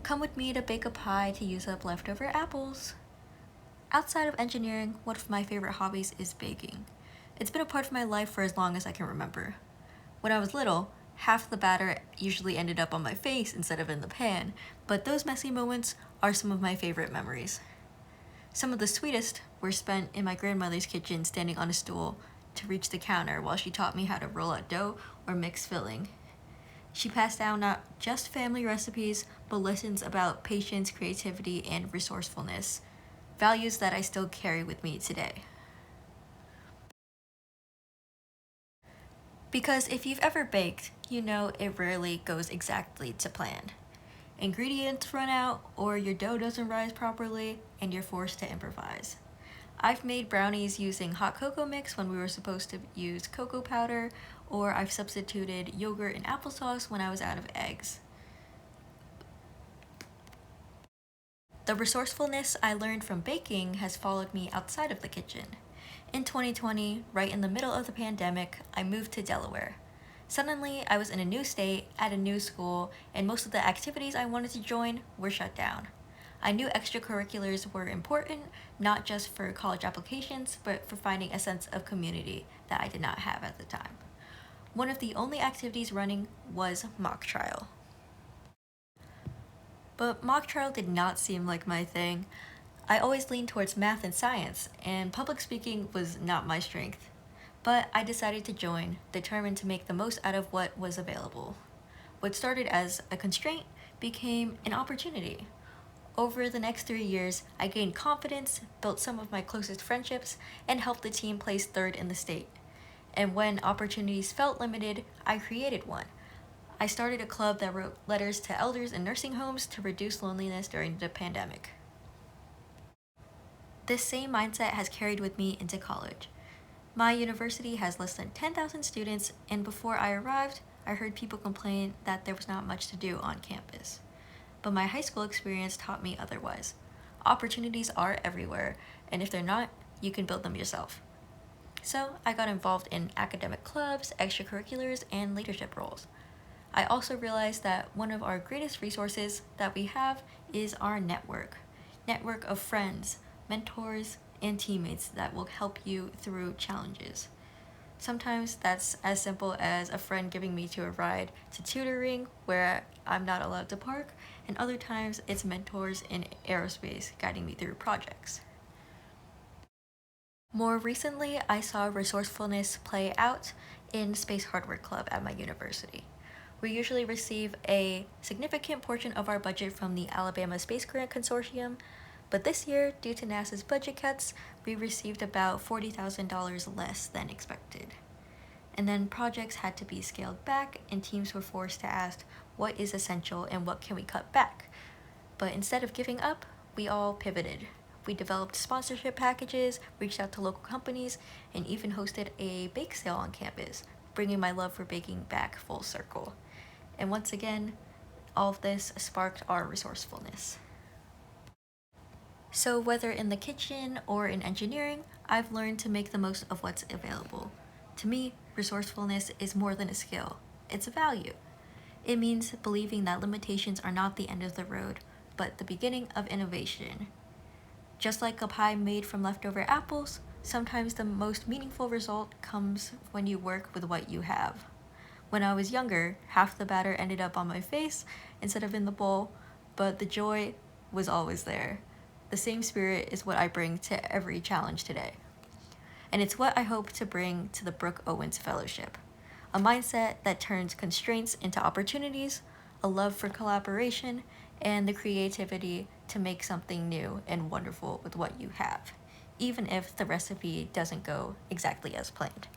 Come with me to bake a pie to use up leftover apples. Outside of engineering, one of my favorite hobbies is baking. It's been a part of my life for as long as I can remember. When I was little, half the batter usually ended up on my face instead of in the pan, but those messy moments are some of my favorite memories. Some of the sweetest were spent in my grandmother's kitchen standing on a stool to reach the counter while she taught me how to roll out dough or mix filling. She passed down not just family recipes, but lessons about patience, creativity, and resourcefulness, values that I still carry with me today. Because if you've ever baked, you know it rarely goes exactly to plan. Ingredients run out, or your dough doesn't rise properly, and you're forced to improvise. I've made brownies using hot cocoa mix when we were supposed to use cocoa powder, or I've substituted yogurt and applesauce when I was out of eggs. The resourcefulness I learned from baking has followed me outside of the kitchen. In 2020, right in the middle of the pandemic, I moved to Delaware. Suddenly, I was in a new state, at a new school, and most of the activities I wanted to join were shut down. I knew extracurriculars were important, not just for college applications, but for finding a sense of community that I did not have at the time. One of the only activities running was mock trial. But mock trial did not seem like my thing. I always leaned towards math and science, and public speaking was not my strength. But I decided to join, determined to make the most out of what was available. What started as a constraint became an opportunity. Over the next 3 years, I gained confidence, built some of my closest friendships, and helped the team place third in the state. And when opportunities felt limited, I created one. I started a club that wrote letters to elders in nursing homes to reduce loneliness during the pandemic. This same mindset has carried with me into college. My university has less than 10,000 students, and before I arrived, I heard people complain that there was not much to do on campus. But my high school experience taught me otherwise. Opportunities are everywhere, and if they're not, you can build them yourself. So I got involved in academic clubs, extracurriculars, and leadership roles. I also realized that one of our greatest resources that we have is our network of friends, mentors, and teammates that will help you through challenges. Sometimes that's as simple as a friend giving me to a ride to tutoring where I'm not allowed to park, and other times it's mentors in aerospace guiding me through projects. More recently, I saw resourcefulness play out in Space Hardware Club at my university. We usually receive a significant portion of our budget from the Alabama Space Grant Consortium, but this year, due to NASA's budget cuts, we received about $40,000 less than expected. And then projects had to be scaled back, and teams were forced to ask what is essential and what can we cut back. But instead of giving up, we all pivoted. We developed sponsorship packages, reached out to local companies, and even hosted a bake sale on campus, bringing my love for baking back full circle. And once again, all of this sparked our resourcefulness. So whether in the kitchen or in engineering, I've learned to make the most of what's available. To me, resourcefulness is more than a skill, it's a value. It means believing that limitations are not the end of the road, but the beginning of innovation. Just like a pie made from leftover apples, sometimes the most meaningful result comes when you work with what you have. When I was younger, half the batter ended up on my face instead of in the bowl, but the joy was always there. The same spirit is what I bring to every challenge today. And it's what I hope to bring to the Brooke Owens Fellowship. A mindset that turns constraints into opportunities, a love for collaboration, and the creativity to make something new and wonderful with what you have, even if the recipe doesn't go exactly as planned.